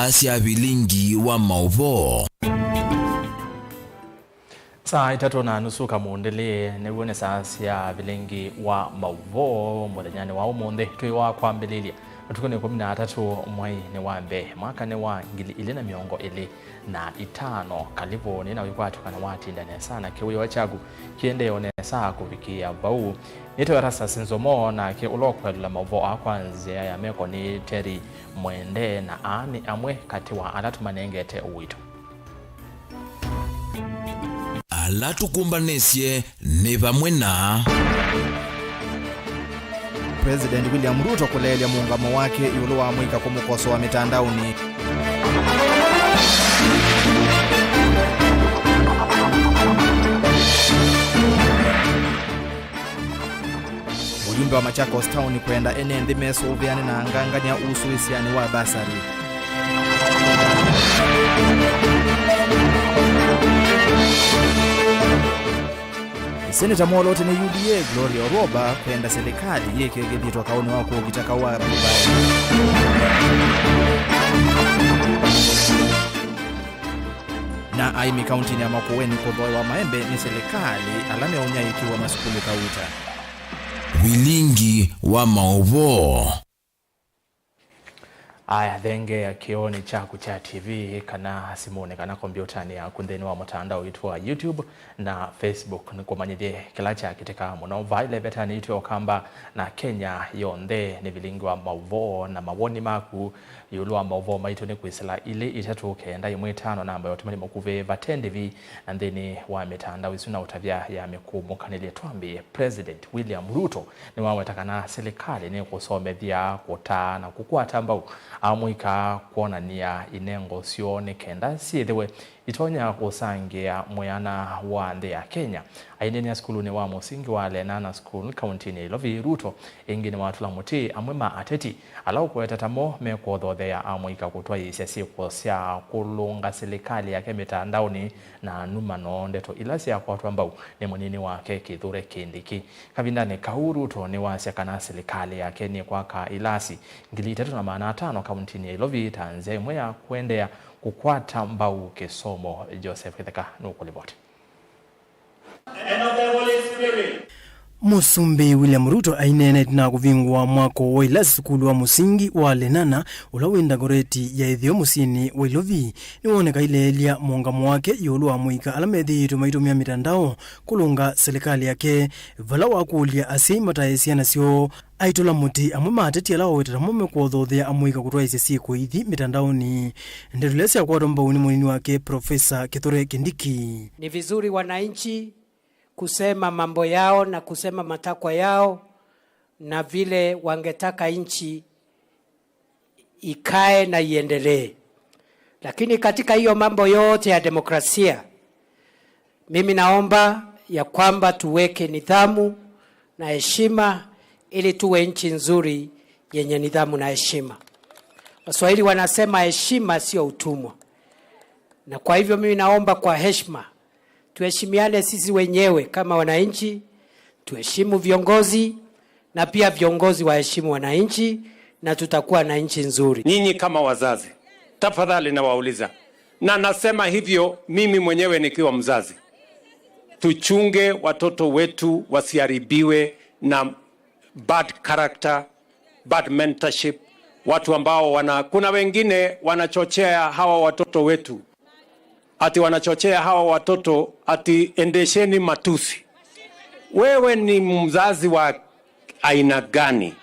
sasya vilingi wa mauvo. Saa 3:30 kamuundele newone sasya vilingi wa mauvo muthenya wa umuthi twi wa kwambililia tuko ni 13 mwai ni wambe mwaka ni wa 2025 kalivoni na wikwatukana watindane sana kiwiwa chagu kiende yone saa kuvikia bau nito rasa sinzomo na ke ulokwela mauvo akwanzia ya meko ni Terry Mwende na ani amwe kati wa alatumanengete uwito alatukumbanesye ni vamwe na President William Ruto kulelya muungamo wake yulu wa mwika kumukoso wa mitandaoni. Ujumbe wa Machakos Town kwenda enende meso uviane na anganganya usuisiani wa basari. Senator Mwolote ni UDA Gloria Oroba kwenda serikali yeke gedhitwa kaoni wako ukitaka wa bubaya. Na Aimi County ni Makueni Kodoi wa Maembe ni serikali alame onya ikiwa masukulu kauta. Vilingi wa mauvo. Aya thenge ya kioni chaku cha TV kana simone kana kompyuta ni akundeni wa mtandao wa YouTube na Facebook ni kumanyide kila cha kiteka muno vile betani itwa kamba na Kenya yonde ni vilingi wa mauvo na mawoni maku yulu wa mauvo maito ni kuisela ile itatu kenda imwe 5 namba yote mukuve vatendevi and then wa mitandao isuna utavya ya mikumu kanile twambi President William Ruto ni wawetakana serikali ni kusomethia kota na kukwata mbau amwika kuona nia inengo sione kenda siethiwe itonya kusangia muyana wa nthi ya Kenya ainenia skulu ni wa musingi wa Lenana School County ni Lovi Ruto ingine watula muti amwema ateti alau kwetatamo mekwothothea amwika kutwa isesi kusya kulunga serikali yake mitandaoni na numano ndeto ilasi ya kwatwa mbau ni munini wake Kithure Kindiki kavindane Ruto ni wasya kana serikali yake ni kwaka ilasi 305 County ni Lovi Tanzania imwe ya kuendea kukwata mbau kisomo Joseph Kitheka nukuliboti. Musumbi William Ruto ainene na kuvingwa mwako wa ila skulu wa musingi wa Lenana ulawenda goreti ya ithio musini wa Ilovi niwoneka ilelia muungamo wake yulu wa mwika alamethi tumaitumia mitandao kulunga serikali yake vala wa kulia asi mataesia nasio aitola muti amwe mateti ala wetera mume kwothothea amwika kutwa isesi kuithi mitandaoni ndirulesi kwa domba uni munini wake Profesa Kithure Kindiki. Ni vizuri wananchi kusema mambo yao na kusema matakwa yao na vile wangetaka nchi ikae na iendelee. Lakini katika hiyo mambo yote ya demokrasia, mimi naomba ya kwamba tuweke nidhamu na heshima ili tuwe nchi nzuri yenye nidhamu na heshima. Waswahili wanasema heshima sio utumwa. Na kwa hivyo mimi naomba kwa heshima tuheshimiane sisi wenyewe kama wananchi, tuheshimu viongozi na pia viongozi waheshimu wananchi na tutakuwa na nchi nzuri. Nyinyi kama wazazi, tafadhali nawauliza. Na nasema hivyo mimi mwenyewe nikiwa mzazi. Tuchunge watoto wetu wasiharibiwe na bad character, bad mentorship, watu ambao kuna wengine wanachochea hawa watoto wetu. Ati wanachochea hawa watoto ati endesheni matusi. Wewe ni mzazi wa aina gani?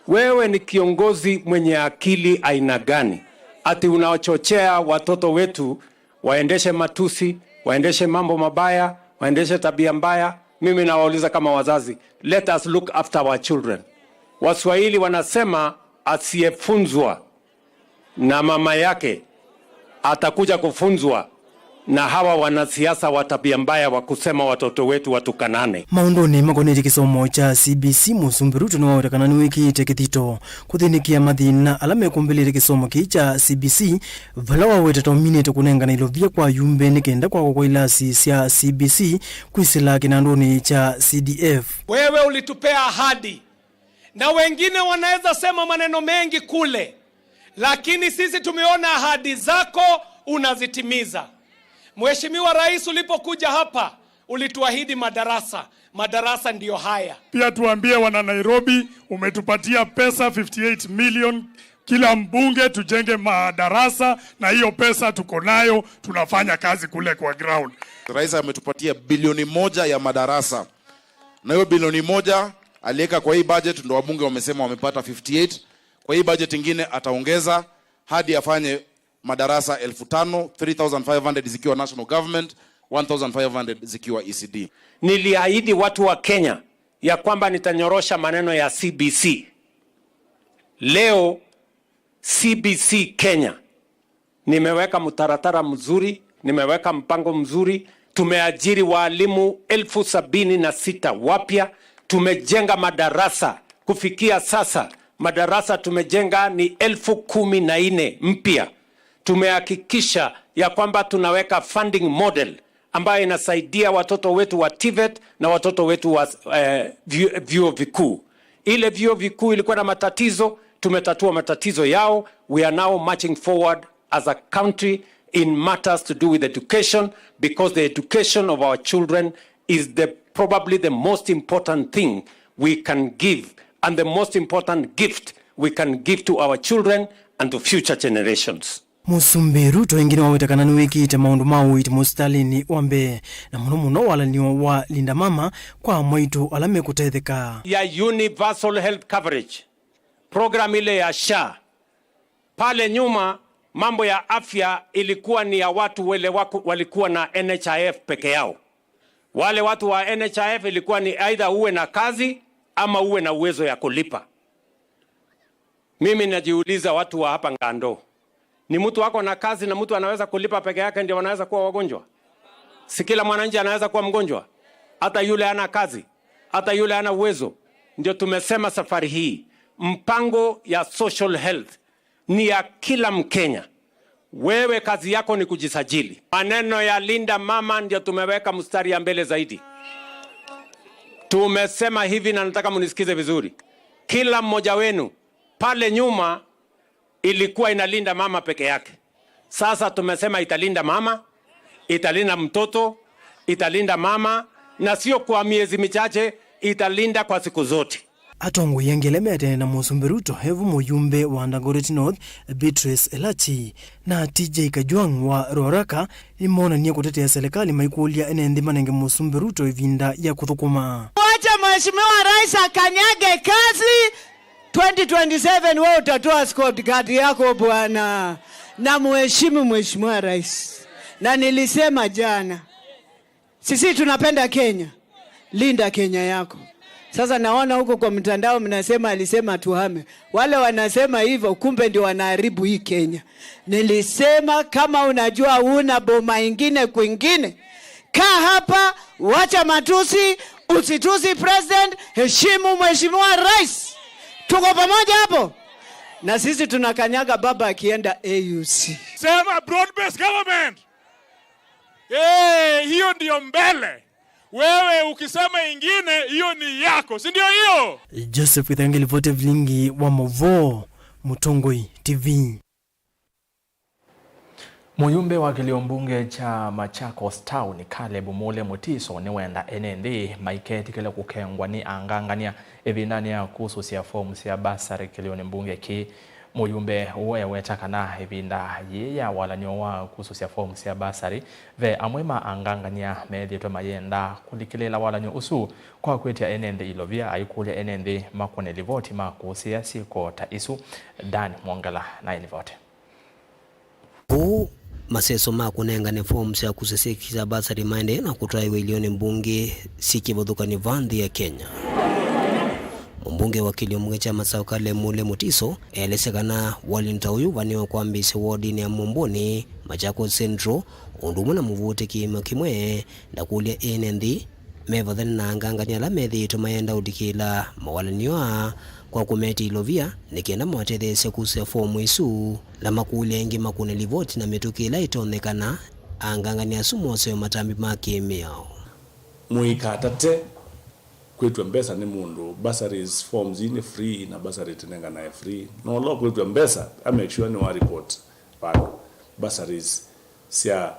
Wewe ni kiongozi mwenye akili aina gani? Ati unachochea watoto wetu waendeshe matusi, waendeshe mambo mabaya, waendeshe tabia mbaya. Mimi nawauliza kama wazazi, let us look after our children. Waswahili wanasema asiyefunzwa na mama yake atakuja kufunzwa na hawa wanasiasa wa tabia mbaya wa kusema watoto wetu watukanane. Maundoni magoneti kisomo cha CBC Musumbi Ruto no watakana wiki tekithito kuthinikia mathina alame kumbelere kisomo kicha CBC valawa wetata minute kunenga na ilovia kwa yumbe nikenda kwa ilasi cia CBC kwisila kinandoni cha CDF. Wewe ulitupea ahadi na wengine wanaweza sema maneno mengi kule, lakini sisi tumeona ahadi zako unazitimiza. Mheshimiwa Rais, ulipokuja hapa ulituahidi madarasa ndiyo haya. Pia tuambie wana Nairobi, umetupatia pesa 58 million kila mbunge tujenge madarasa, na hiyo pesa tuko nayo, tunafanya kazi kule kwa ground. Rais ametupatia bilioni 1 ya madarasa, na hiyo bilioni 1 aliweka kwa hii budget, ndio wabunge wamesema wamepata 58. Kwa hii budget nyingine ataongeza hadi afanye madarasa 5,000, 3,500 zikiwa national government, 1,500 zikiwa ECD. Niliahidi watu wa Kenya ya kwamba nitanyorosha maneno ya CBC. Leo CBC Kenya nimeweka mtaratara mzuri, nimeweka mpango mzuri. Tumeajiri walimu 76,000 wapya. Tumejenga madarasa, kufikia sasa madarasa tumejenga ni 14,000 mpya. Tumehakikisha ya kwamba tunaweka funding model ambayo inasaidia watoto wetu wa TVET na watoto wetu wa vyuo vikuu. Ile vyuo vikuu ilikuwa na matatizo, tumetatua matatizo yao. We are now marching forward as a country in matters to do with education, because the education of our children is probably the most important thing we can give, and the most important gift we can give to our children and to future generations. Musumbi Ruto ingine wawetakana ni wiki ite maundu mau ite mustalini wambe na muno walaniwa wa linda mama kwa mwaitu alame kutetheka ya universal health coverage program ile ya SHA. Pale nyuma mambo ya afya ilikuwa ni ya watu wale walikuwa na NHIF peke yao. Wale watu wa NHIF ilikuwa ni either uwe na kazi ama uwe na uwezo ya kulipa. Mimi najiuliza watu wa hapa Ngando, ni mtu wako na kazi na mtu anaweza kulipa peke yake ndio wanaweza kuwa wagonjwa? Si kila mwananchi anaweza kuwa mgonjwa? Hata yule ana kazi, hata yule ana uwezo. Ndio tumesema safari hii mpango ya social health ni ya kila Mkenya. Wewe kazi yako ni kujisajili. Maneno ya linda mama ndio tumeweka mstari ya mbele zaidi. Tumesema hivi na nataka munisikize vizuri. Kila mmoja wenu pale nyuma ilikuwa inalinda mama peke yake. Sasa tumesema italinda mama, italinda mtoto, italinda mama, na sio kwa miezi michache, italinda kwa siku zote. Atongo yengelemete na Musumbi Ruto hevu muyumbe wa Dagoretti North Beatrice Elachi na TJ Kajwang wa Roraka imona niya kutetea serikali maikulia enendi manenge Musumbi Ruto ivinda ya kuthukuma. Wacha Mheshimiwa Rais akanyage kazi 2027 wewe utatoa scorecard yako bwana. Na mheshimu Mheshimiwa Rais. Na nilisema jana, sisi tunapenda Kenya. Linda Kenya yako. Sasa naona huko kwa mtandao mnasema alisema tuhame. Wale wanasema hivyo kumbe ndio wanaharibu hii Kenya. Nilisema kama unajua una boma ingine kwingine, kaa hapa, wacha matusi, usitusi president, heshimu Mheshimiwa Rais. Tuko pamoja hapo. Na sisi tunakanyaga baba akienda AUC. Sema broad based government. Hiyo ndio mbele. Wewe ukisema ingine hiyo ni yako, si ndio hiyo? Joseph Itangeli vote vlingi wa Movo Mutongoi TV. Muyumbe wa kilio mbunge cha Machakos Town Caleb Mule Mutiso ni wenda NND maiketi kile kukengwa ni angangania evinani ya kususia fomu sia basari kilio ni mbunge ki muyumbe wewe takana evinda yeya wala nyowa kususia fomu sia basari ve amwema angangania medhi to mayenda kulikilela wala nyo usu kwa kwetia NND ilovia aikulia NND makone livoti makusia siko taisu Dan Mwangala na inivote. Maseso makunengane forms ya kusesekiza basari maende na kutaiwa ilioni mbunge sikibodhuka ni vandi ya Kenya. Mbunge wa kilio mbunge cha Masao Caleb Mule Mutiso elesekana walintauyu vaniwa kwa mbisi wodi ni ya Momboni Machakos Central undumu na mvute kimwe na kulia NND mevadhani na angangania la medhi tumayenda udikila mawalaniwa kwa kumeti ilovia nikienda mwatethese kusia fomu isu la makulia ingi makune livoti na metukila itonekana angangania sumose matambi maki miao muikatate kwetu Mpesa ni mundu bursaries forms ni free na bursary tenenga na free no lo kwetu Mpesa I make sure ni wa report bado bursaries sia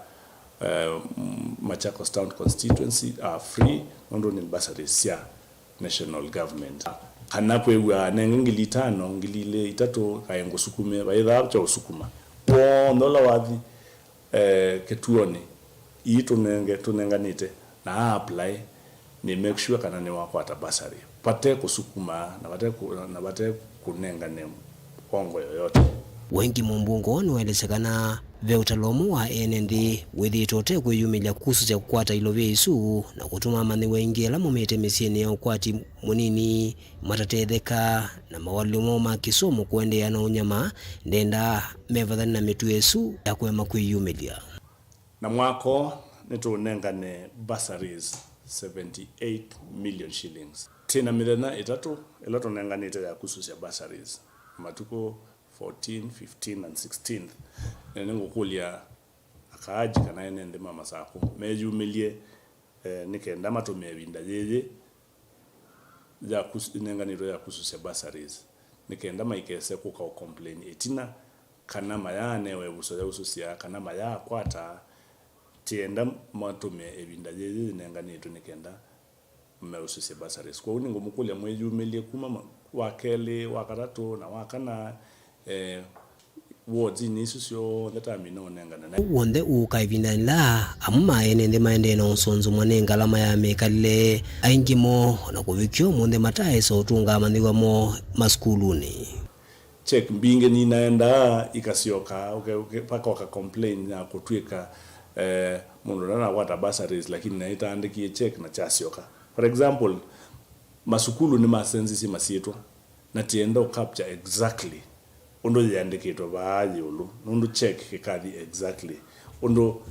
Machakos Town constituency are free ndo ni bursaries sia national government anapwe wa ngili 5 ngilile 3 kayengo sukume baitha cha usukuma ndola wathi ketuone tunenganite na apply ni make sure kana ni wako atabasari pate kusukuma na bate kunengane kongo yoyote wengi mumbungo niwelezekana ve utalomu wa NND withitote kwiyumilia kuhusu cha kukwata ilovye isu na kutuma mani wengi ala mumete misieni ya ukwati munini matatetheka na mawalimu ma kisomo kuendea na unyama ndenda mevadhani na mitu yesu ya kwema kwiyumilia na mwako nitunengane bursaries 78 million shillings tena milena itatu ila tunenganite ya kuhusu ya bursaries matuko 14, 15 and 16th nengo kulia akaaji kana enende mama sako mejumilie nikenda matomebinda jeje ya kusinenganiro ya kususia bursaries nikenda maikese kuka complain etina kana mayane webuso ya ususia kana maya kwata tienda matome ebinda jeje nenganiro nikenda meususia bursaries kwa uningo mukulia mejumilie kuma wakele wakarato na wakana wards ni susio that I know nengana na wonde ukaivindanila amma enende maende na nsonzo mwanenga lama ya mekale aingimo na kuvikyo mwende matae so tunga mandiwa mo maskuluni check mbinge ni naenda ikasioka paka waka complain na kutwika mundu na wata bursaries lakini naita andiki check na chasioka for example masukulu ni masenzi masietwa na tienda capture exactly undo yandikitwa baaji ulu undo check kikadi exactly undo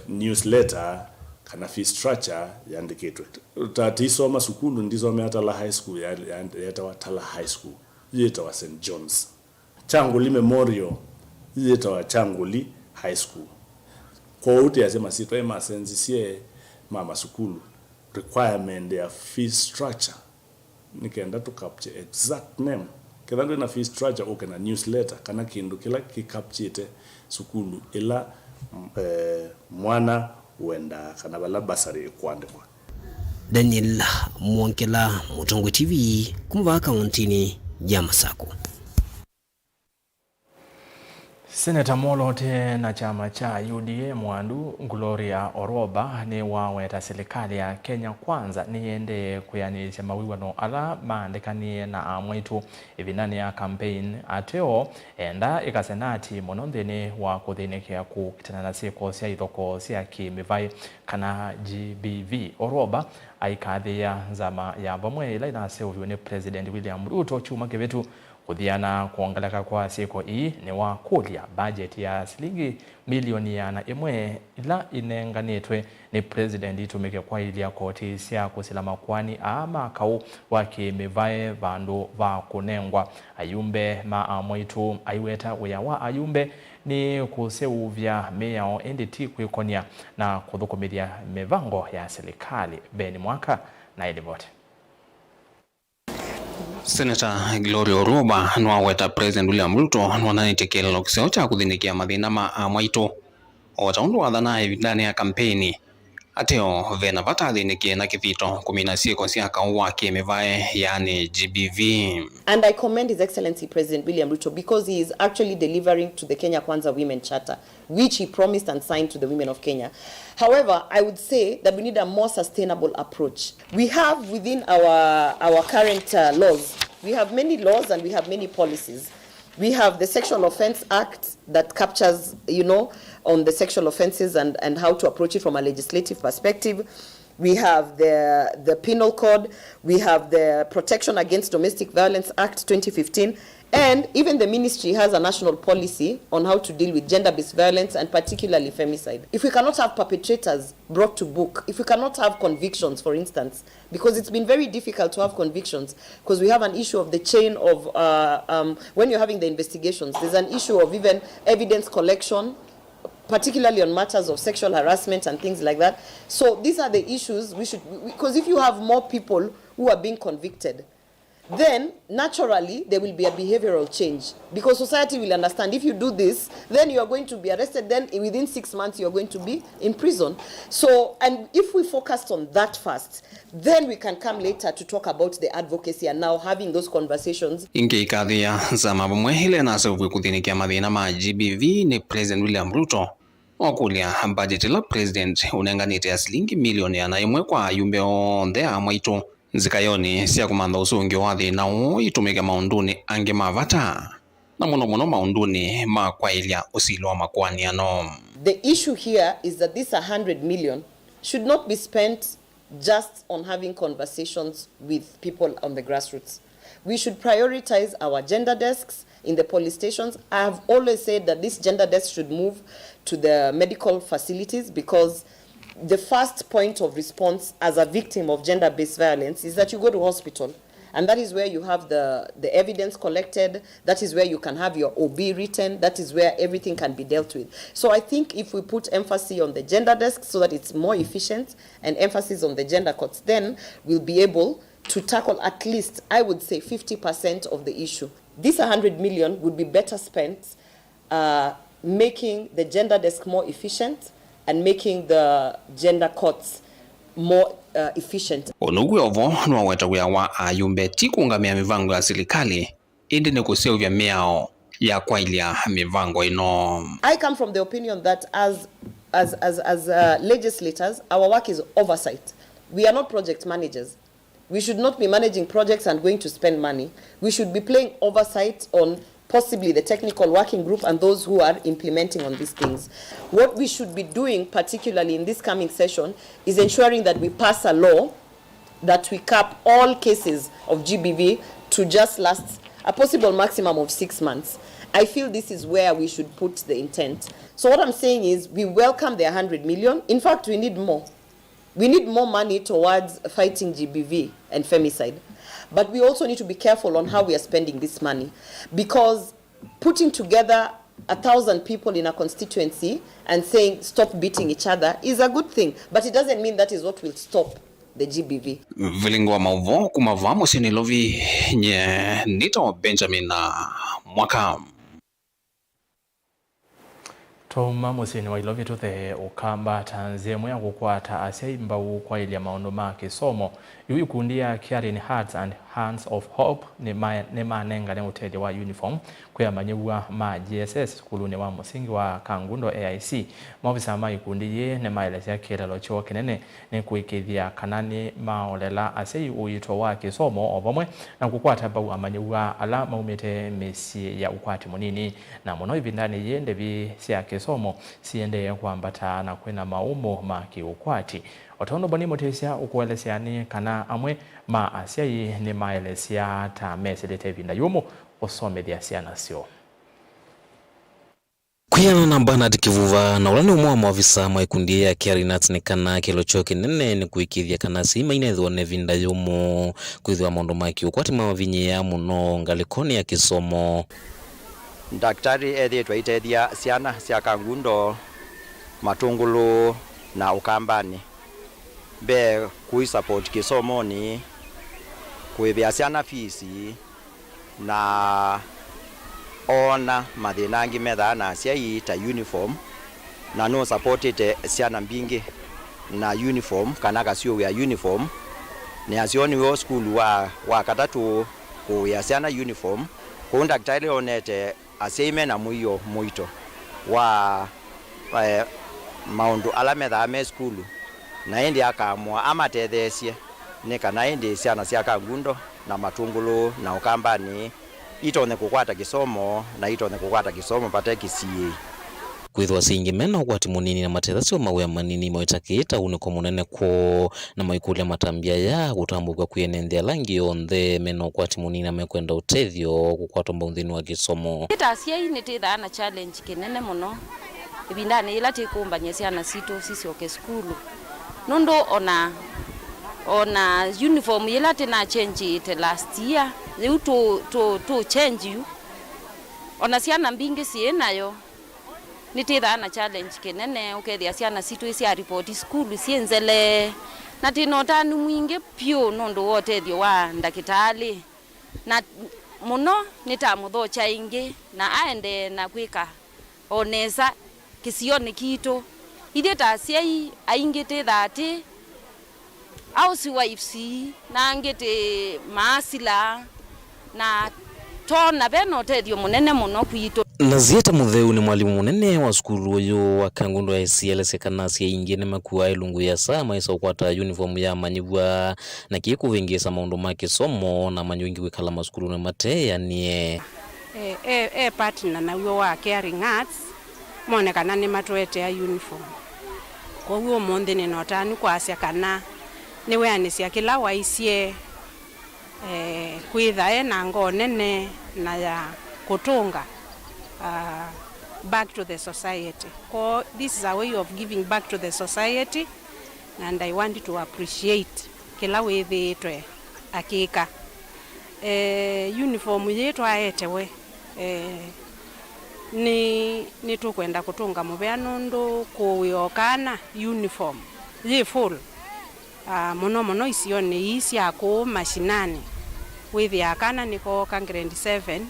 newsletter kana fee structure yandikitwa tatisoma sukulu ndizome atala high school yata watala high school yeta wa St John's Changuli Memorial yeta wa Changuli High School kwa uti yasema sitwa masenzi sie mama sukulu requirement ya fee structure nikaenda to capture exact name kidando na fee structure okay na newsletter kana kindu kila kikapchite sukulu ila mwana wenda kana bala basari kwandikwa Daniel Mwankela Mutongo TV kumva kauntini ya Masako. Senator Molote na chama cha UDA Mwandu Gloria Oroba ni waweta serikali ya Kenya Kwanza niende kuyanisha mawiwano ala maandikanie na amwitu ivinani ya campaign ateo enda ikasenati monondene wa kuthinekea kukitana na sieko sia ithoko sia kimivai kana GBV. Oroba aikathia zama ya vamwe ila inaseuvyo ni President William Ruto chuma kivetu kuthiana kuongeleka kwa siku hii ni wa kulia budget ya shilingi milioni yana imwe ila inenganitwe ni president itumike kwa ili ya koti sia kusilama kwani ama kau wakimivae vandu va kunengwa ayumbe maamwitu aiweta uyawa ayumbe ni kuseuvya meyao NDT kuikonia na kuthukumiria mivango ya serikali Beni Mwaka na Elivote. Senator Gloria Oroba nwaweta President William Ruto nwananitekela lokiseo cha kuthinikia mathina ma amwaito otaundu wathana ndani ya kampeni ateo vena vatathinikie na kithito kumina sieko sia kauwa kimivae yani GBV. And I commend His Excellency President William Ruto because he is actually delivering to the Kenya Kwanza Women Charter, which he promised and signed to the women of Kenya. However, I would say that we need a more sustainable approach. We have within our current laws, we have many laws and we have many policies. We have the Sexual Offense Act that captures, on the sexual offenses and how to approach it from a legislative perspective. We have the Penal Code. We have the Protection Against Domestic Violence Act 2015. And even the ministry has a national policy on how to deal with gender-based violence and particularly femicide. If we cannot have perpetrators brought to book, if we cannot have convictions, for instance, because it's been very difficult to have convictions because we have an issue of the chain of, when you're having the investigations, there's an issue of even evidence collection, particularly on matters of sexual harassment and things like that. So these are the issues we should, because if you have more people who are being convicted, then naturally there will be a behavioral change, because society will understand if you do this, then you are going to be arrested, then within 6 months you are going to be in prison. So, and if we focused on that first, then we can come later to talk about the advocacy and now having those conversations. Inge ikadhia za mabumwe hile na sababu kuthinikia madhina ma GBV ni President William Ruto okulia budget la president unenganite ya shilingi milioni anaimwe kwa yumbe onthe amwaitu nzikayoni sia kumantha usungi wathi na itumike maunduni ange mavata na muno maunduni makwailia usilo wa makwaniano. The issue here is that this 100 million should not be spent just on having conversations with people on the grassroots. We should prioritize our gender desks in the police stations. I have always said that this gender desk should move to the medical facilities, because the first point of response as a victim of gender-based violence is that you go to hospital, and that is where you have the evidence collected, that is where you can have your OB written, that is where everything can be dealt with. So I think if we put emphasis on the gender desk so that it's more efficient, and emphasis on the gender courts, then we'll be able to tackle at least, I would say, 50% of the issue. This 100 million would be better spent making the gender desk more efficient and making the gender courts more efficient. Onugwe ovo nwaweta wa ayumbe tikungamia mivango ya serikali indi ni kuseuvya miao ya kwailia mivango ino. I come from the opinion that as legislators, our work is oversight. We are not project managers. We should not be managing projects and going to spend money. We should be playing oversight on possibly the technical working group and those who are implementing on these things. What we should be doing, particularly in this coming session, is ensuring that we pass a law that we cap all cases of GBV to just last a possible maximum of 6 months. I feel this is where we should put the intent. So what I'm saying is we welcome the 100 million. In fact, we need more. We need more money towards fighting GBV and femicide. But we also need to be careful on how we are spending this money, because putting together 1,000 people in a constituency and saying stop beating each other is a good thing, but it doesn't mean that is what will stop the GBV. Vilingwa mauvo kumavamo sinilovi nye nito Benjamin na mwaka. Toma musini wa ilovi tuthe ukamba tanzie mwya kukwata aseimba kwa ili ya maondo maki somo yu kundia Caring Hearts and Hands of Hope ni manenga ne uteje wa uniform kwa manyewa ma GSS kulune wa musingi wa Kangundo AIC mobisa ma ikundiye ne maelezea kiralo cho kinene ne kuikithia kanani maolela asei uyito wa kisomo obomwe na kukwata bau amanyewa ala maumete mesi ya ukwati munini na muno ibindani yende bi sia kisomo siende kwambata na kwena maumo maki ukwati otono boni motesia ukuelesiani kana amwe ma asiai ni maelesia ta meselete vinda yumo osome dia siana sio. Kuyana na Bernard Kivuva na ulani umwa mwavisa maikundi ya Caring Hearts ni kana kilochoki nene ni kuikithia kana sima inethone vinda yumo kuithwa mondo maki ukwati mawavinye ya muno ngalikoni ya kisomo. Daktari ethi twaitethia ciana cia Kangundo, Matungulu na Ukambani be kui support kisomo ni kuivia ciana fees na ona mathina angi metha na ciaita uniform na no supported ciana mbingi na uniform kana gacio ya uniform ni acioni wo school wa katatu kuya ciana uniform ko daktari onete aseime na muyo muito wa maundu ala metha me school na indi akamwa amatethesie ni kana indi ciana cia Kangundo na Matungulu na Ukambani itone kukwata kisomo na itone kukwata kisomo pate kisie kwithwa singi mena ukwati munini na matethasio mawe manini moitakita uniko munene ko na maikulia matambia ya kutambuka kuyenendea langi onthe mena ukwati munini na mekwenda utethio kukwata mbaunthini wa kisomo itasia ini titha na challenge kinene muno ibindani ila tikumbanya ciana situ cicoke skulu nondo ona uniform ila tena change it last year you to change you ona ciana mbingi cienayo nititha na challenge kinene ukethia ciana citu cia report school cienzele na tinotani mwingi pio nondu wotethio wa ndakitali na muno nitamuthocha ingi na aende na kwika onesa kisione kitu ithie ta ciai aingite thati au si wives na ngite maasila na tona beno tethio munene muno kwitu. Nazieta Mutheu ni mwalimu munene wa skulu uyu wa Kangundo ya CLS kana cia ingine makua ilungu ya saa maisa ukwata uniform ya manyibwa na kikuvingisa maundu ma kisomo na manyuingi wikala maskulu na mate yani partner na uyo wa Caring Arts monekana ni matwete ya uniform kwa huo monde ni notani kwa asia kana ni weanisia kila waisie kwitha na ngonene na ya kutunga back to the society. This is a way of giving back to the society and I want to appreciate kila wethi itwe akika uniform yetu aetewe ni tukwenda kutunga mubeano ndo kuyokana uniform ye full mono isione isi ako mashinani wethi akana niko ka grade 7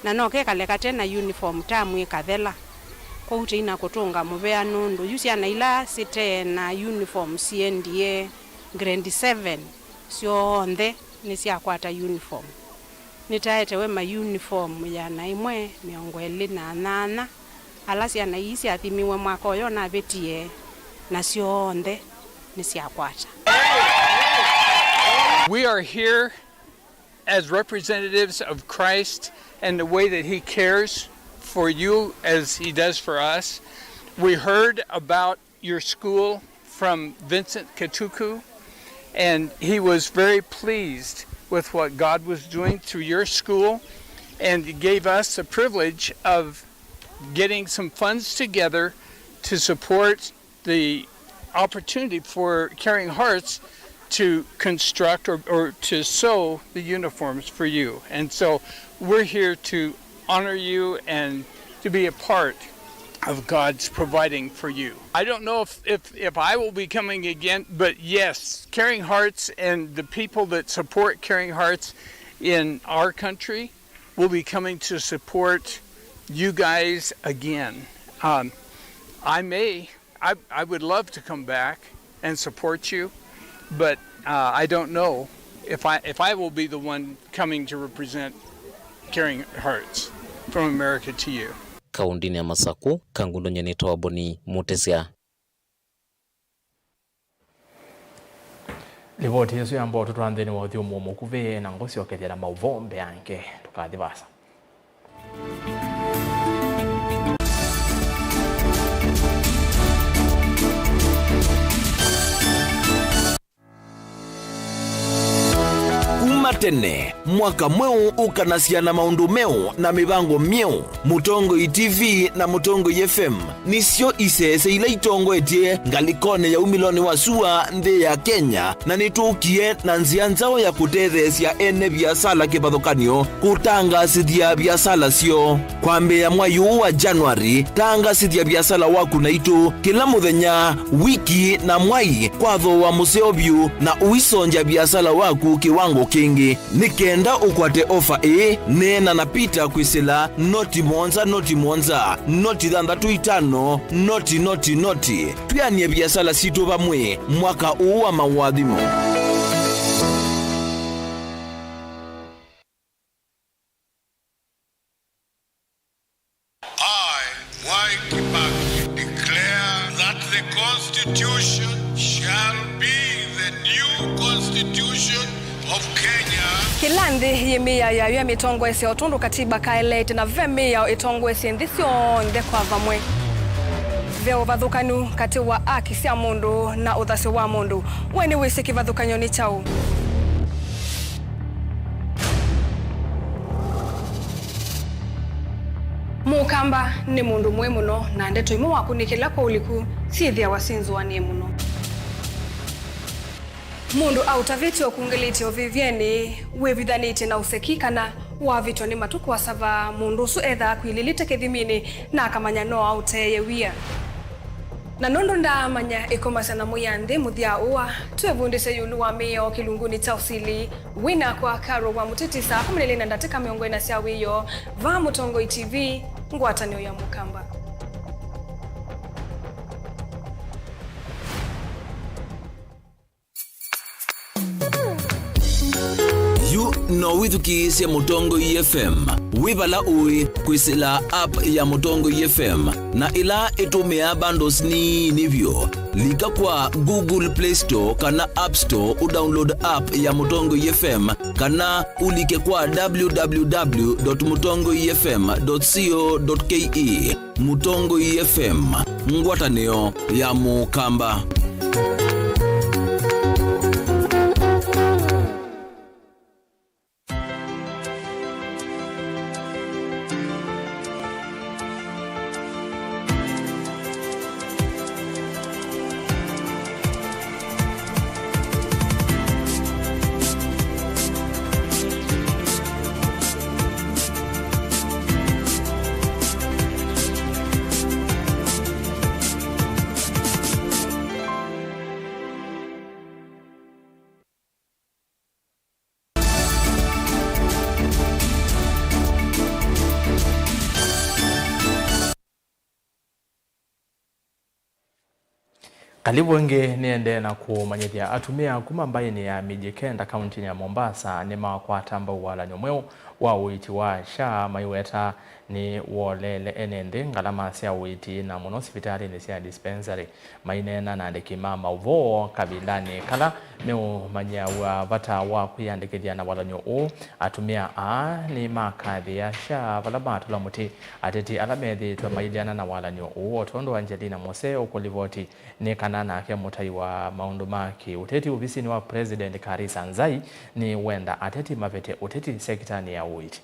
na noke kaleka tena uniform tamu ikathela kwa utina kutunga mubeano ndo yusi anaila site na uniform CNDA grade 7 sio onde ni sia kwata uniform nitaetewe ma uniform ya na imwe miongo 28 alasi anaisi athimiwe mwaka oyo na betie na sio onde ni sia kwata. We are here as representatives of Christ and the way that he cares for you as he does for us. We heard about your school from Vincent Katuku, and he was very pleased with what God was doing through your school, and he gave us the privilege of getting some funds together to support the opportunity for Caring Hearts to construct or to sew the uniforms for you. And so we're here to honor you and to be a part of God's providing for you. I don't know if I will be coming again, but yes, Caring Hearts and the people that support Caring Hearts in our country will be coming to support you guys again. I would love to come back and support you, but I don't know if I will be the one coming to represent Caring Hearts from America to you. Kaundini ya Masaku, Kangundo Nyenito Waboni, Mutesia. Livoti yesu yambo tutwantheni wa uthio mumo kuve na ngosi okethera mauvombe yange tukathivasa. Tene mwaka mweu ukanasia na maundu meu na mibango mieu Mutongo TV na Mutongo FM nisio isese ila itongo etie ngalikone ya umiloni wa sua nde ya Kenya na nitukie na nzianzao ya kutethesia ene biasala kibadhokanio kutanga sidia biasala sio kwambe ya mwayu wa Januari tanga sidia biasala waku na itu kila muthenya wiki na mwai kwatho wa museobyu na uisonja biasala waku kiwango kingi nikenda ukwate ofa nena napita kwisila noti monza noti thandatu itano noti tuyanie biasala situ vamwe mwaka uu wa mawathimo. Constitution shall be the new constitution of Kenya. Kilandi yemia ya mitongo ese otundu katiba kaelete na vemi ya itongo ese ndisio nde kwa vamwe. Veo vathukanu kati wa aki sia mundu na uthasi wa mundu. Weni wisi kivadhukanyo ni chau. Mukamba ni mundu mwe muno na ndeto imu wakunikila kwa uliku sithia wasinzu wa nie muno. Mundu au taviti wa kungeliti o vivieni wevithaniti na usekika na wa vitoni matuku wasava mundusu etha kwililite kithimini na akamanya no auteye wia na nondo ndamanya ikomasana muyanthi muthia uwa twevundise yulu wa mio kilunguni cha usili wina kwa karo wa mutitisa kumelele na ndateka miongo ina sia wiyo va Mutongo TV ngwatanio ya Mukamba. You know withukisya Mutongo FM. Wibala ui kwisila app ya Mutongo FM na ila itumia bundles ni nivyo. Lika kwa Google Play Store kana App Store udownload app ya Mutongo FM kana ulike kwa www.mutongoefm.co.ke. Mutongo FM, ngwatanio ya Mukamba. Kalibu wengi niende na kumanyithia atumia kuma ambaye ni ya Mijikenda kaunti ya Mombasa ni mawakwatamba wala nyomweo wa uiti wa SHA maiweta ni wolele enende ngalama sia uiti na muno hospitali ni sia dispensary mainena na ndekima mauvo kabilani kala meu manya wa vata wa kuyandikithia na wala nyo atumia ni makadhi ya SHA valaba tula muti ateti alamethi twa mailiana na wala nyo otondo Angelina Mose okulivoti ni kanana ake mutai wa maundumaki uteti uvisi ni wa President Karisa Nzai ni wenda ateti mavete uteti sekitani ya uiti.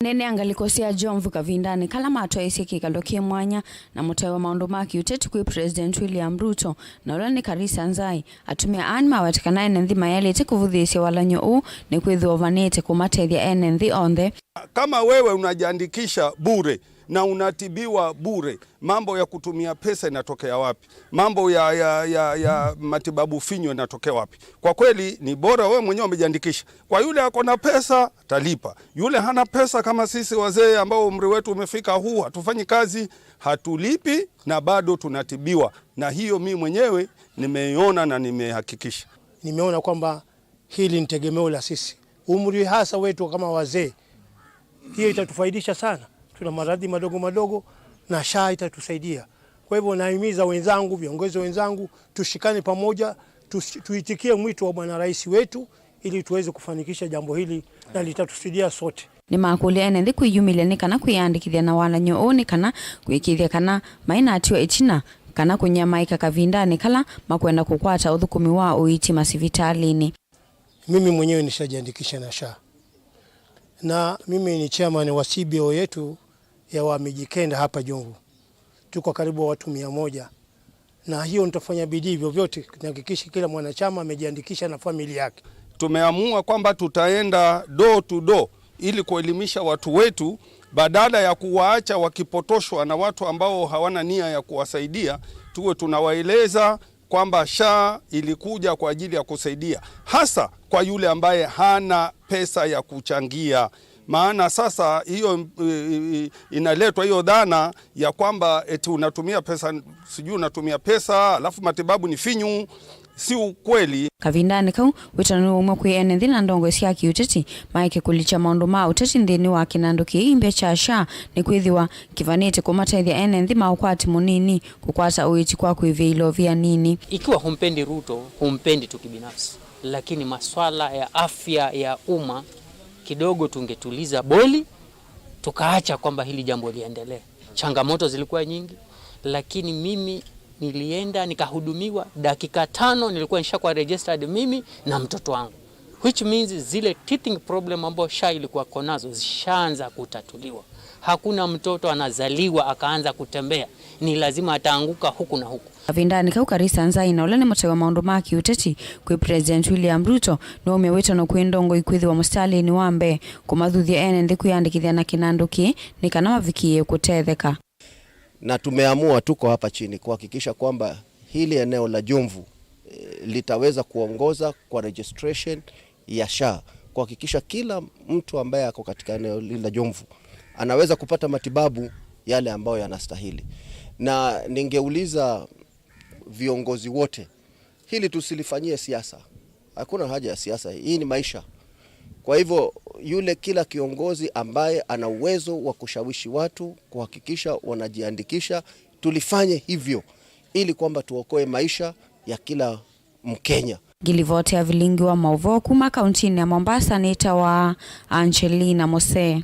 Nene angalikosia John Vukavindani kala mato isiki kalokie mwanya na mutai wa maundumaki uteti kui President William Ruto na ulani Karisa Nzai atumia anima watikana enenthi mayali ite kuvudhisi wala nyo ni kwithu ovanete kumatethia enenthi onthe. Kama wewe unajiandikisha bure na unatibiwa bure, mambo ya kutumia pesa inatokea wapi? Mambo ya matibabu finyo inatokea wapi? Kwa kweli ni bora wewe mwenyewe umejiandikisha. Kwa yule ako na pesa talipa. Yule hana pesa kama sisi wazee ambao umri wetu umefika huu hatufanyi kazi, hatulipi na bado tunatibiwa. Na hiyo mimi mwenyewe nimeiona na nimehakikisha. Nimeona kwamba hili ni tegemeo la sisi. Umri hasa wetu kama wazee. Hiyo itatufaidisha sana. Tuna maradhi madogo madogo na SHA itatusaidia. Kwa hivyo nahimiza wenzangu, viongozi wenzangu, tushikane pamoja, tuitikie mwito wa Bwana Rais wetu ili tuweze kufanikisha jambo hili na litatusaidia sote. Ni makuli enenthi kwiyumilia ni kana kwiyandikithia na wala nyo ni kana kwikithia kana maina atiwa ichina kana kunyamaika Kavindani kala makwenda kukwata uthukumi wa uiti masivitalini. Mimi mwenyewe nishajiandikisha na SHA. Na mimi ni chairman wa CBO yetu ya wa Mijikenda hapa Jomvu. Tuko karibu watu 100. Na hiyo nitafanya bidii vyovyote kuhakikisha kila mwanachama amejiandikisha na familia yake. Tumeamua kwamba tutaenda door to door ili kuelimisha watu wetu badala ya kuwaacha wakipotoshwa na watu ambao hawana nia ya kuwasaidia. Tuwe tunawaeleza kwamba SHA ilikuja kwa ajili ya kusaidia hasa kwa yule ambaye hana pesa ya kuchangia. Maana sasa hiyo inaletwa hiyo dhana ya kwamba eti unatumia pesa, sijui unatumia pesa alafu matibabu ni finyu. Si ukweli. Kavindani kau witanu umwe kwi enenthi na ndongo cia kiuteti maike kulicha maundu ma uteti nthini wa kinando kiimbe cha SHA ni kwithiwa kivanite kumatethia enenthi maukwati munini kukwata uiti kwa kwivilo vya nini. Ikiwa humpendi Ruto, humpendi tu kibinafsi, lakini maswala ya afya ya umma kidogo tungetuliza boli tukaacha kwamba hili jambo liendelee. Changamoto zilikuwa nyingi, lakini mimi nilienda nikahudumiwa dakika 5 nilikuwa nishakuwa registered mimi na mtoto wangu, which means zile teething problem ambazo SHA ilikuwa konazo zishaanza kutatuliwa. Hakuna mtoto anazaliwa akaanza kutembea. ni lazima ataanguka huku na huku. Vindani kau Karisa Nzai na ule ni mutawa maundu maki uteti kwi President William Ruto no umeweta no kwendongo ikwithi wa mustali ni wambe kumadhuthia ene ndi kuyandikithia na kinanduki ni kana mavikie kutetheka. Na tumeamua tuko hapa chini kuhakikisha kwamba hili eneo la Jomvu litaweza kuongoza kwa registration ya SHA, kuhakikisha kila mtu ambaye ako katika eneo la Jomvu anaweza kupata matibabu yale ambayo yanastahili. Na ningeuliza viongozi wote, hili tusilifanyie siasa. Hakuna haja ya siasa, hii ni maisha. Kwa hivyo yule kila kiongozi ambaye ana uwezo wa kushawishi watu kuhakikisha wanajiandikisha, tulifanye hivyo ili kwamba tuokoe maisha ya kila Mkenya. Gilivote ya vilingi wa Mauvo kuma kauntini ya Mombasa nita wa Angelina Mose.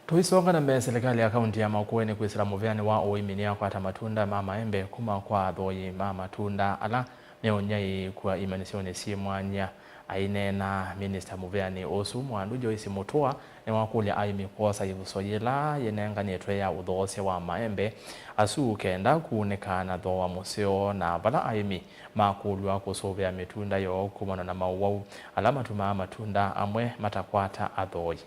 Tuisonga na mbele serikali ya kaunti ya Makueni kwisira muvyani wa oiminia kwa matunda mama embe kuma kwa thoi mama tunda ala neonyai kwa imanisione si mwanya aine na minister muvyani osu mwandu Joyce Mutua ne wakulia aimi kosa yivusoyela yenenga netwe ya udhose wa maembe asu kenda kuonekana thoa museo na bala aimi makulwa kusovya mitunda yo kumana na mauwau alama tuma matunda amwe matakwata athoi.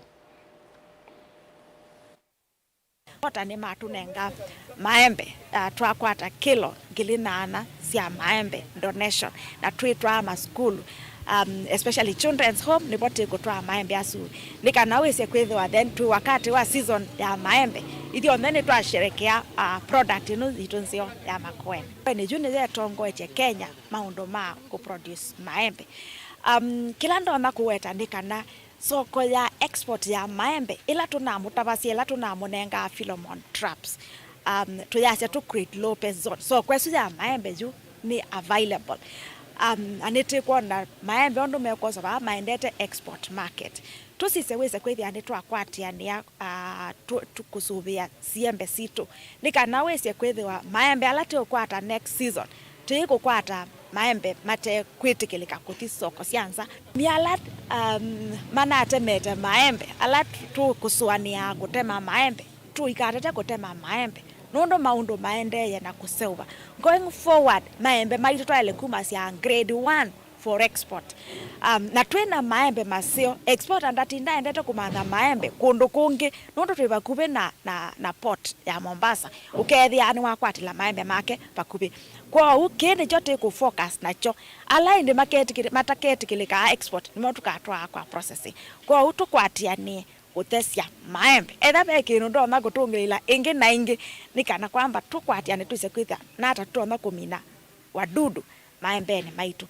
Ota ni matunenga maembe twakwata kilo 800 cia maembe donation na twitwa ma school especially children's home ni bote kutwa maembe asu nikana wese kwithwa then tu wakati wa season ya maembe ithio then twasherekea product ino zitunzio ya Makueni ni juni ya tongo eche Kenya maundu ma ku produce maembe kila ndo na kuweta nikana soko ya export ya maembe ila tunamutavasi ila tunamunenga Philemon traps tuyasya to create Lopez zone so kwesu ya maembe ju ni available anete kuona maembe ondo mekoza ba maendete export market tusiseweze kwethi anetwa kwatia ni tukusubia siembe situ nikanawese kwethi wa maembe alate kwata next season tiko kwata maembe mate kwitikilika kuthi soko sianza mialat manate mete maembe alat tu kusuania gutema maembe tu ikatete gutema maembe nondo maundu maendeye na kusewa going forward maembe maitu twale kuma sia grade 1 for export na twena maembe masio export andati ndaendete kumanga maembe kundu kungi nondo twiva kube na port ya Mombasa ukethia ani wakwatila maembe make pakubi kwa ukende jote ku focus nacho alainde mataketi kilika export nimo tukatwa kwa processing kwa utukwatia ni utesia maembe etha bekino ndo na gutungirila ingi na ingi nikana kwamba tukwatia ni twise kwitha na hata tuoma kumina wadudu maembene maitu.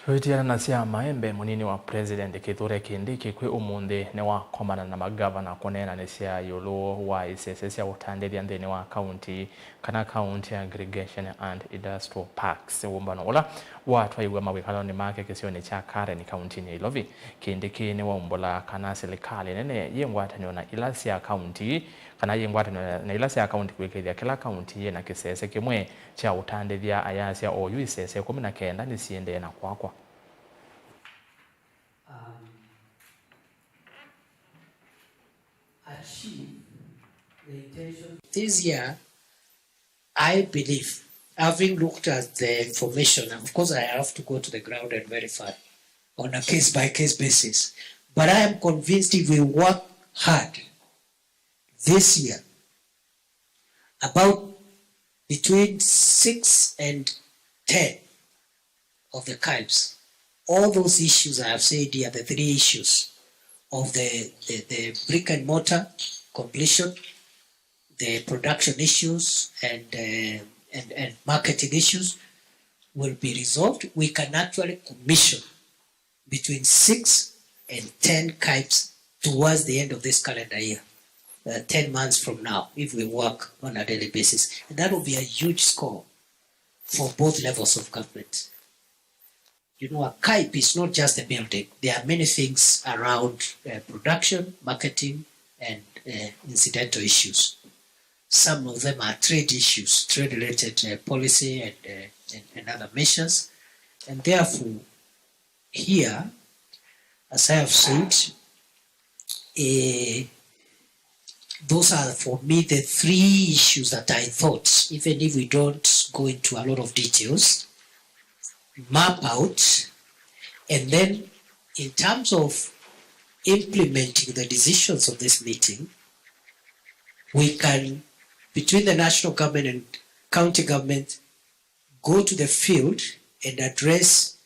Tuitiana na cia maembe munini wa President Kithure Kindiki kwi umundi ne wa komana na magavana kunena ni cia yolo wa isese cia utandithia nthini wa county kana county aggregation and industrial parks umbano ula watu aigwa mawikalo ni make kisioni cha Karen county ni Ilovi. Kindiki ni waumbola kana serikali nene yengwatanio na ila cia county kana yengwatanio na ila cia county kwikithia kila county yena kisese kimwe cha utandithia ayasia oyu isese 19 ni siende na kwakwa. This year, I believe, having looked at the information, of course I have to go to the ground and verify on a case-by-case basis, but I am convinced if we work hard this year, about between 6 and 10 of the KIPES, all those issues I have said here, the 3 issues of the brick and mortar completion, the production issues and marketing issues will be resolved. We can actually commission between 6 and 10 KIPES towards the end of this calendar year, 10 months from now, if we work on a daily basis. And that will be a huge score for both levels of government. You know, a KIPE is not just a building. There are many things around production, marketing, and incidental issues. Some of them are trade issues, trade-related policy and other measures. And therefore, here, as I have said, those are for me the three issues that I thought, even if we don't go into a lot of details, map out, and then in terms of implementing the decisions of this meeting, we can, between the national government and county government, go to the field and address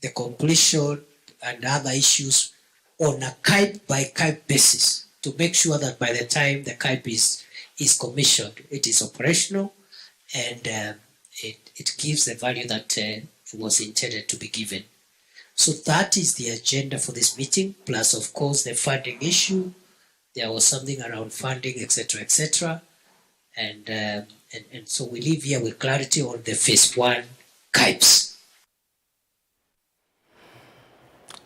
the completion and other issues on a KIPE by KIPE basis to make sure that by the time the KIPE is commissioned, it is operational and it gives the value that was intended to be given. So that is the agenda for this meeting, plus of course the funding issue. There was something around funding, etc. And so we leave here with clarity on the phase 1 KIPES.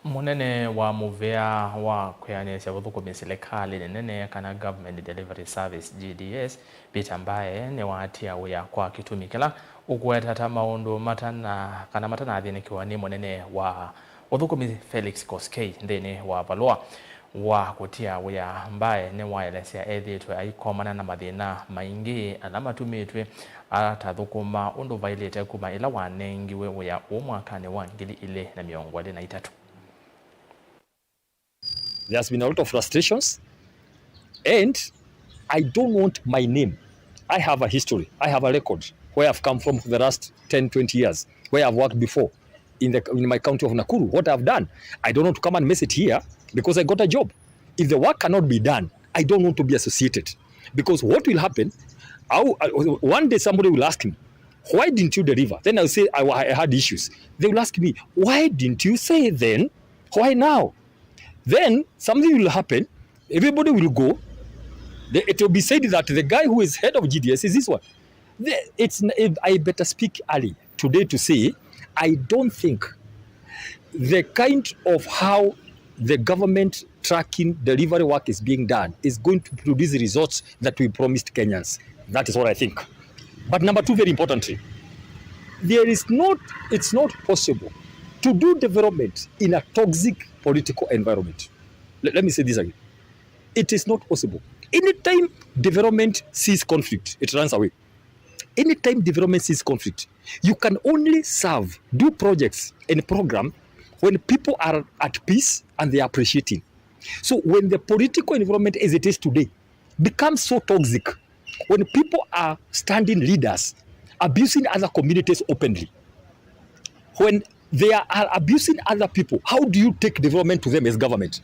Munene wa muvea wa kuyanisha uthukumi serikali nene kana Government Delivery Service GDS Peter Mbae ne watia uya kwa kitumikila ukweta maundu matana athinikiwa ni munene wa uthukumi Felix Koskei ndene wa Balua wa kutia uya Mbae ne waelesea ethitwe aikomana na mathina maingi alama tumitwe atathukuma undu vailete kuma ila wanengiwe uya umwakani wa 2023. There's been a lot of frustrations, and I don't want my name. I have a history. I have a record where I've come from for the last 10, 20 years, where I've worked before in my county of Nakuru. What I've done, I don't want to come and mess it here because I got a job. If the work cannot be done, I don't want to be associated. Because what will happen, one day somebody will ask me, why didn't you deliver? Then I'll say I had issues. They will ask me, why didn't you say then? Why now? Then something will happen, everybody will go, it will be said that the guy who is head of GDS is this one. I better speak early today to say, I don't think the kind of how the government tracking delivery work is being done is going to produce the results that we promised Kenyans. That is what I think. But number two, very importantly, it's not possible to do development in a toxic political environment. Let me say this again. It is not possible. Anytime development sees conflict, it runs away. Anytime development sees conflict, you can only do projects and program when people are at peace and they are appreciating. So when the political environment as it is today becomes so toxic, when people are standing leaders abusing other communities openly, when they are abusing other people, how do you take development to them as government?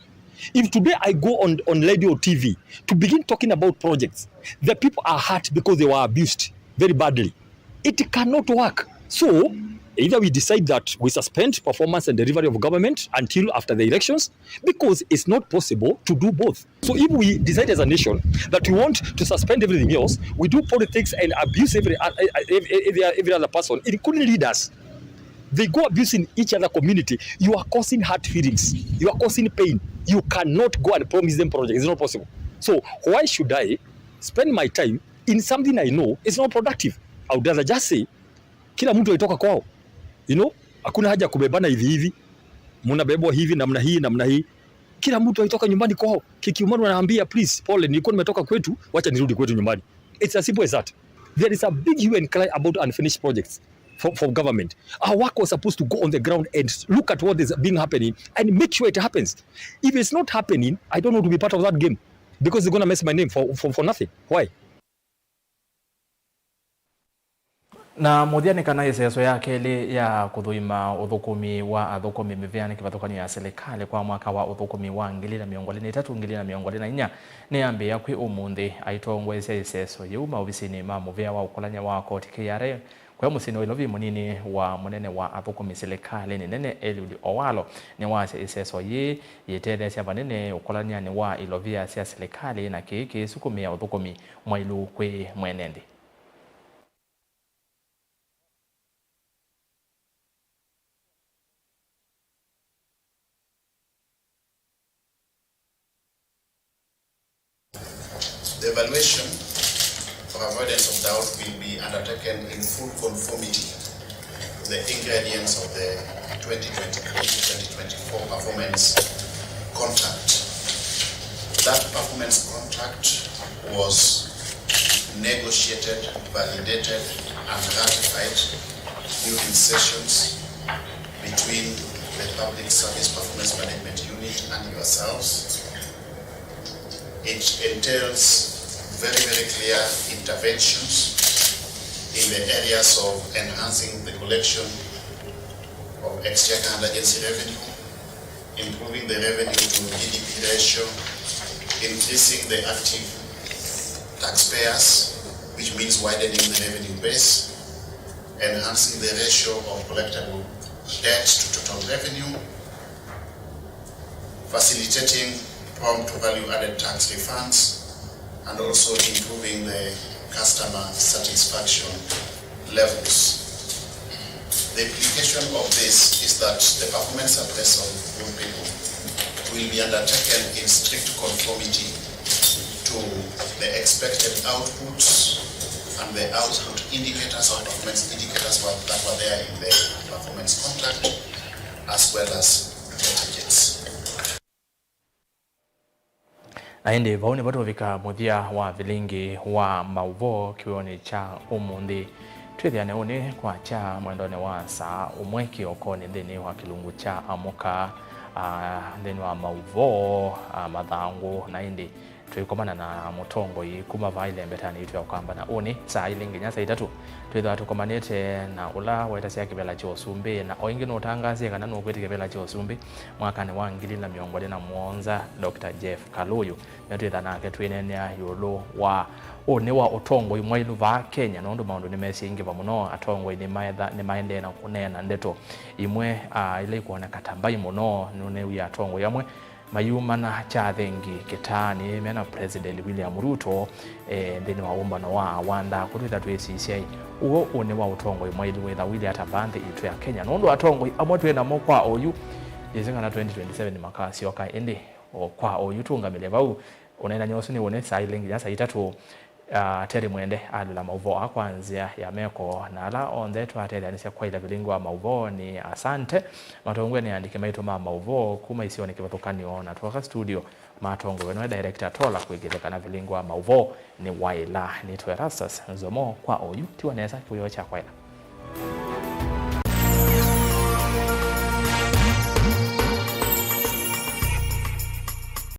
If today I go on radio or TV to begin talking about projects, the people are hurt because they were abused very badly. It cannot work. So either we decide that we suspend performance and delivery of government until after the elections, because it's not possible to do both. So if we decide as a nation that we want to suspend everything else, we do politics and abuse every other person, including leaders. They go abusing each other community. You are causing hurt feelings. You are causing pain. You cannot go and promise them projects. It's not possible. So why should I spend my time in something I know is not productive? I would rather just say, kila mtu aitoka kwao. Hakuna haja kubebana hivi. Mnabebwa hivi namna hii. Kila mtu aitoka nyumbani kwao. Kikiumana anaambia, please, pole, nilikuwa nimetoka kwetu, wacha nirudi kwetu nyumbani. It's as simple as that. There is a big hue and cry about unfinished projects for government. Our work was supposed to go on the ground and look at what is being happening and make sure it happens. If it's not happening, I don't want to be part of that game because they're going to mess my name for nothing. Why? Na muthiani kana iceso ya keli ya kuthuima uthukumi wa athukumi miveani kivathukani ya serikali kwa mwaka wa uthukumi wa 2023-2024 ni ambia kwi umuthi aitongwese iceso yuma obisini ma muvea wa ukolanya wa koti KRA kwa musini ilovi munini wa munene wa athukumi serikali ni nene Eliud Owalo ni wase iceso yetethesya vanene ukolanya ni wa ilovia cia serikali na kiki sukumia uthukumi mwailu kwi mwenendi. The evaluation for avoidance of doubt will be undertaken in full conformity to the ingredients of the 2023-2024 performance contract. That performance contract was negotiated, validated, and ratified during sessions between the Public Service Performance Management Unit and yourselves. It entails very, very clear interventions in the areas of enhancing the collection of exchequer and agency revenue, improving the revenue to GDP ratio, increasing the active taxpayers, which means widening the revenue base, enhancing the ratio of collectible debt to total revenue, facilitating prompt value-added tax refunds, and also improving the customer satisfaction levels. The implication of this is that the performance address of young people will be undertaken in strict conformity to the expected outputs and the output indicators or performance indicators that were there in the performance contract, as well as the targets. Naende vaone watu wavika muthia wa vilingi wa mauvo kioni cha umundi twithiane une kwa cha mwendone wa saa umwe kiokoni thini wa kilungu cha amuka thini wa mauvo mathangu naindi twikomana na mutongoi kuma vaile mbetani itu ya kwamba na uni saa ilingi nya saa itatu twitha tukomanite na ula weta cia kibela cha usumbi na oingi no tangazie kana no kweti kibela cha usumbi mwakani wa 2017 Dr. Jeff Kaluyu twitha nake twinenia yulu wa uni wa utongo imwailu va Kenya no ndo maundu ni mesingi va muno atongo ni maetha ni maende na kunena ndeto imwe ile kuona katambai muno nune wi atongo yamwe mayumana cha thengi kitani mena President William Ruto thini wa umbano wa wanda kutwitha twiciciai uo une wa utongo imwailu wetha wili atabande itu ya Kenya nondo atongo amwe twina mo kwa oyu yezingana 2027 makasi oka ende kwa oyu tungamile vau unaenda nyoso ni one saa ilingi ya saa itatu teri mwende alula mauvo akwanzia ya meko na ala onde twateli anisia kwa ila vilingwa mauvo ni asante matongwe ni andike maitu mauvo kuma isione kivathukanio na tuwaka studio matongwe wenwe director tola kuigileka na vilingwa mauvo ni waila ni tuerasas nzomo kwa oyu tiwaneza kuyo cha kwa ila